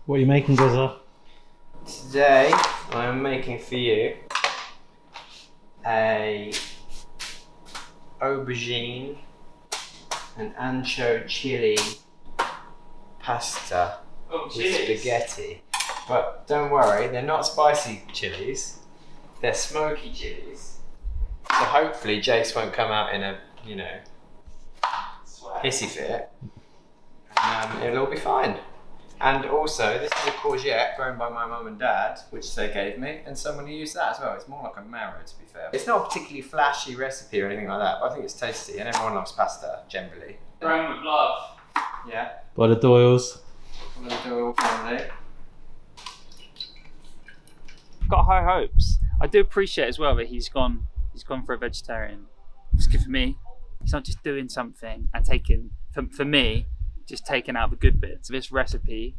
What are you making, Gozza? Today I'm making for you a aubergine and ancho chili pasta with spaghetti. But don't worry, they're not spicy chilies, they're smoky chilies. So hopefully Jace won't come out in a, you know, hissy fit. And it'll all be fine. And also, this is a courgette grown by my mum and dad, which they gave me, and so I'm going to use that as well. It's more like a marrow, to be fair. It's not a particularly flashy recipe or anything like that, but I think it's tasty, and everyone loves pasta, generally. Grown with love. Yeah. By the Doyles. From the Doyle family. Got high hopes. I do appreciate as well that he's gone for a vegetarian. It's good for me. He's not just doing something and taking, for me, just taking out the good bits. This recipe,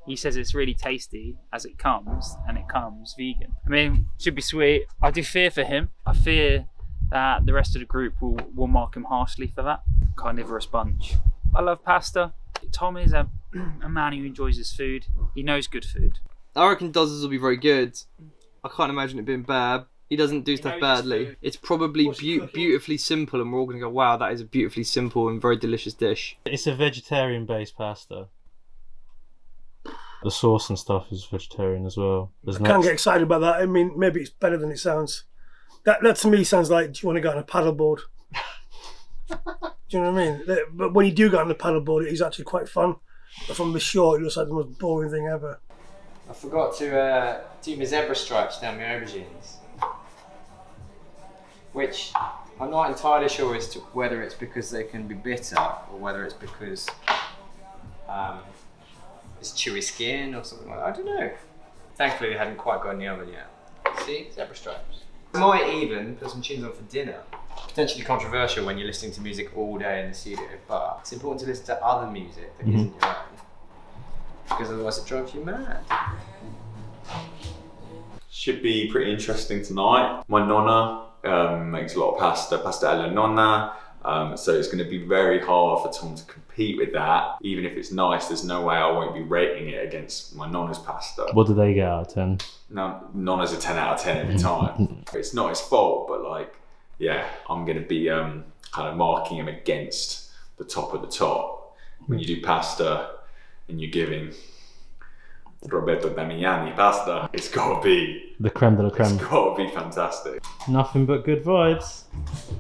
he says it's really tasty as it comes, and it comes vegan. I mean, should be sweet. I do fear for him. I fear that the rest of the group will mark him harshly for that. Carnivorous bunch. I love pasta. Tom is a man who enjoys his food. He knows good food. I reckon Doz's will be very good. I can't imagine it being bad. He doesn't do stuff badly. It's probably beautifully simple, and we're all going to go, wow, that is a beautifully simple and very delicious dish. It's a vegetarian-based pasta. The sauce and stuff is vegetarian as well. I can't get excited about that. I mean, maybe it's better than it sounds. That to me sounds like, do you want to go on a paddleboard? Do you know what I mean? But when you do go on the paddleboard, it is actually quite fun. But from the shore, it looks like the most boring thing ever. I forgot to do my zebra stripes down my aubergines. Which I'm not entirely sure as to whether it's because they can be bitter or whether it's because it's chewy skin or something like that. I don't know. Thankfully they hadn't quite got in the oven yet. See, zebra stripes. I might even put some tunes on for dinner. Potentially controversial when you're listening to music all day in the studio, but it's important to listen to other music that isn't your own. Because otherwise it drives you mad. Should be pretty interesting tonight. My nonna makes a lot of pasta alla nonna, so it's going to be very hard for Tom to compete with that. Even if it's nice, there's no way I won't be rating it against my nonna's pasta. What do they get out of 10? No, nonna's a 10 out of 10 every time. It's not his fault, but like, yeah, I'm going to be kind of marking him against the top of the top. When you do pasta and you're giving Roberto Damiani pasta, it's got to be the creme de la creme. It's got to be fantastic. Nothing but good vibes.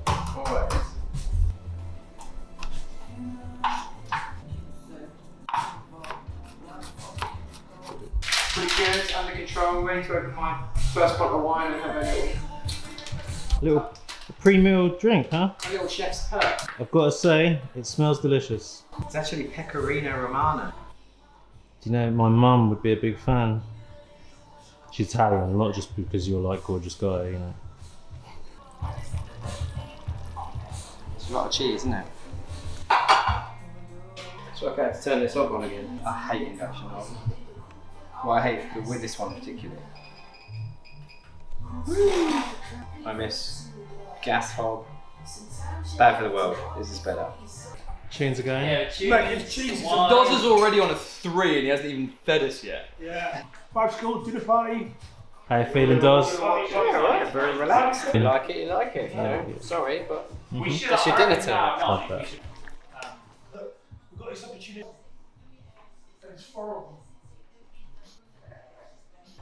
Always. Pretty good, under control. Ready to open my first bottle of wine and have a Little pre-meal drink, huh? little chef's perk. I've got to say, it smells delicious. It's actually Pecorino Romano. Do you know, my mum would be a big fan. She's Italian, not just because you're like gorgeous guy, you know. It's a lot of cheese, isn't it? So I have to turn this off on again. I hate induction ovens. Well, I hate with this one particularly. I miss gas hob. Bad for the world. This is better. Tunes are going. Yeah, cheese. Mate, it's cheese. Doz is already on a 3 and he hasn't even fed us yet. Yeah. 5 school, dinner party. How you feeling, Doz? Yeah, right. Very relaxed. You like it, you like it. You know. Sorry, but that's your dinner tonight. Love that. We've got this opportunity. And it's horrible.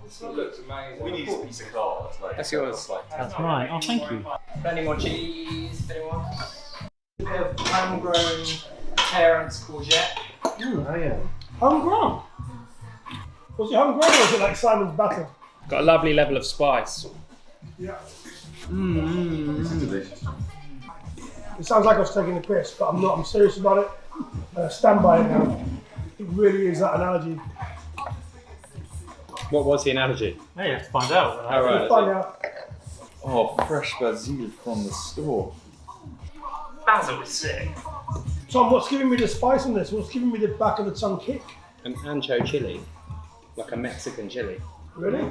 This one looks amazing. We need a piece of cards. Like, That's yours. That's mine. Oh, thank you. Any more cheese, if anyone wants? A bit of homegrown parents courgette. Oh yeah. Homegrown. Was it homegrown or was it like Simon's Battle? Got a lovely level of spice. Yeah. This is delicious. It sounds like I was taking the piss, but I'm not. I'm serious about it. I stand by it now. It really is that analogy. What was the analogy? Hey, you have to find out. We'll find out. Oh, fresh basil from the store. Basil is sick. Tom, what's giving me the spice on this? What's giving me the back of the tongue kick? An ancho chili, like a Mexican chili. Really?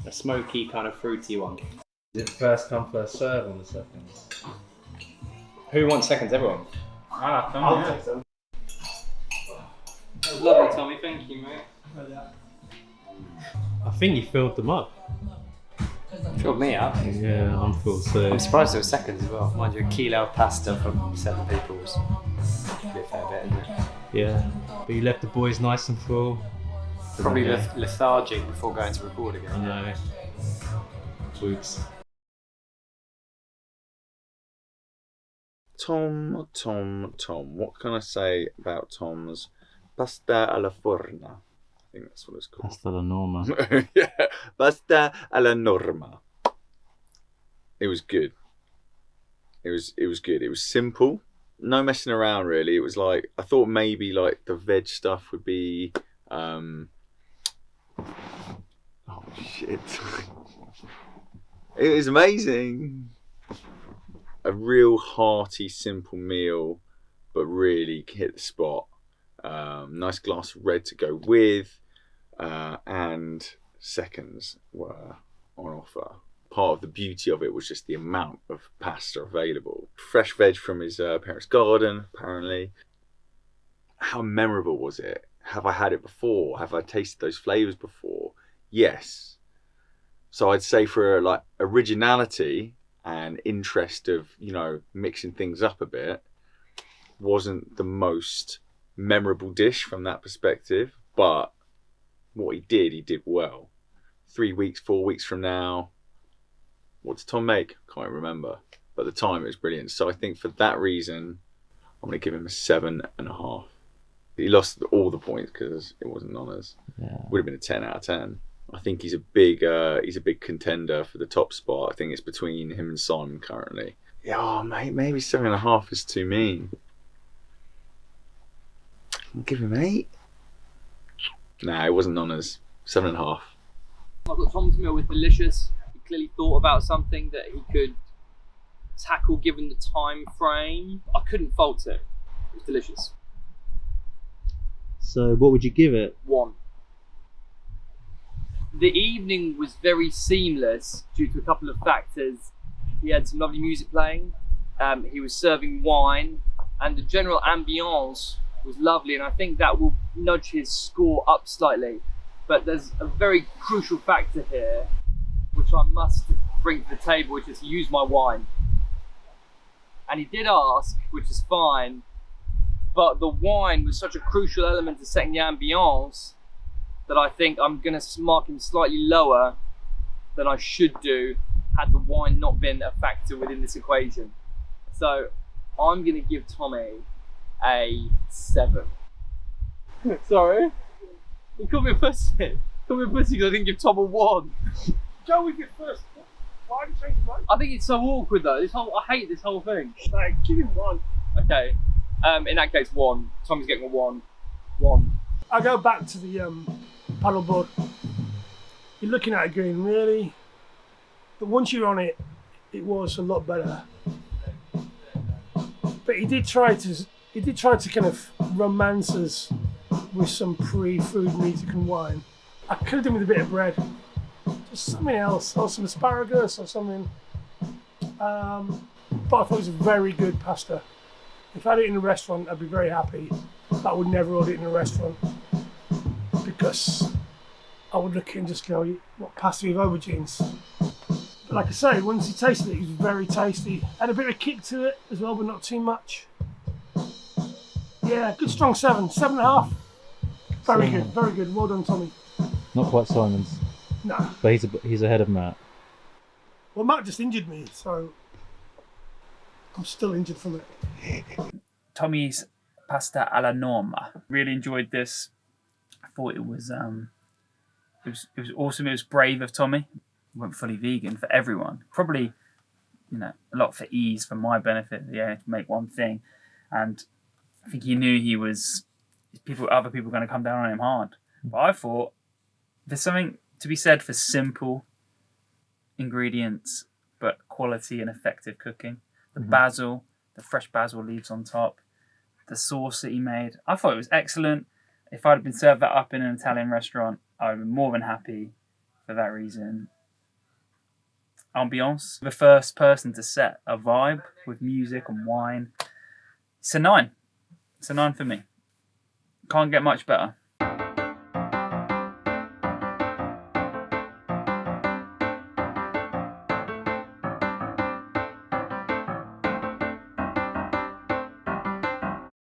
A smoky, kind of fruity one. Is it first come, first serve on the seconds? Who wants seconds? Everyone. I'll take them. Lovely, Tommy. Thank you, mate. I think you filled them up. Filled me up. Yeah, I'm full too. I'm surprised there were seconds as well. Mind you, a kilo of pasta for 7 people's. Could be a fair bit, isn't it? Yeah, but you left the boys nice and full. Probably Yeah. lethargic before going to record I again. know. Whoops. Tom. What can I say about Tom's pasta alla forna? I think that's what it's called. Pasta la norma. Yeah, pasta alla norma. It was good. It was good. It was simple. No messing around really. It was like, I thought maybe like the veg stuff would be oh shit. It was amazing. A real hearty, simple meal, but really hit the spot. Nice glass of red to go with, and seconds were on offer. Part of the beauty of it was just the amount of pasta available. Fresh veg from his parents' garden, apparently. How memorable was it? Have I had it before? Have I tasted those flavours before? Yes. So I'd say for like originality and interest of, you know, mixing things up a bit, wasn't the most memorable dish from that perspective, but what he did well. 3 weeks, 4 weeks from now, what did Tom make? Can't remember, but at the time it was brilliant. So I think for that reason, I'm going to give him a 7.5. He lost all the points because it wasn't on us. Yeah. Would have been a 10 out of 10. I think he's a big contender for the top spot. I think it's between him and Simon currently. Yeah, oh, mate, maybe 7.5 is too mean. I'll give him 8. Nah, it wasn't on us. 7.5. I thought Tom's meal was delicious. He clearly thought about something that he could tackle given the time frame. I couldn't fault it. It was delicious. So what would you give it? 1. The evening was very seamless due to a couple of factors. He had some lovely music playing, he was serving wine, and the general ambience was lovely, and I think that will nudge his score up slightly. But there's a very crucial factor here, which I must bring to the table, which is to use my wine. And he did ask, which is fine, but the wine was such a crucial element to setting the ambience that I think I'm going to mark him slightly lower than I should do had the wine not been a factor within this equation. So I'm going to give Tommy a 7. Sorry? You called me a pussy. You called me a pussy because I didn't give Tom a 1. Go with your first. Why did you change your mind? I think it's so awkward though. I hate this whole thing. Like, give him 1. Okay. In that case, 1. Tommy's getting a 1. 1. I go back to the paddleboard. You're looking at it going, really? But once you're on it, it was a lot better. But he did try to kind of romance us with some pre-food music and wine. I could have done with a bit of bread, just something else, or some asparagus or something. But I thought it was very good pasta. If I had it in a restaurant, I'd be very happy. But I would never order it in a restaurant because I would look and just go, what pasta with aubergines? But like I say, once he tasted it, it was very tasty. Had a bit of a kick to it as well, but not too much. Yeah, good strong 7, 7.5. Very good, very good. Well done, Tommy. Not quite Simon's, No. but he's ahead of Matt. Well, Matt just injured me, so I'm still injured from it. Tommy's pasta alla norma. Really enjoyed this. I thought it was awesome. It was brave of Tommy. Went fully vegan for everyone. Probably, a lot for ease, for my benefit. Yeah, to make one thing, and I think he knew other people were going to come down on him hard. But I thought there's something to be said for simple ingredients, but quality and effective cooking. The basil, the fresh basil leaves on top, the sauce that he made. I thought it was excellent. If I'd been served that up in an Italian restaurant, I would have been more than happy for that reason. Ambiance, the first person to set a vibe with music and wine. It's a 9. It's a 9 for me. Can't get much better.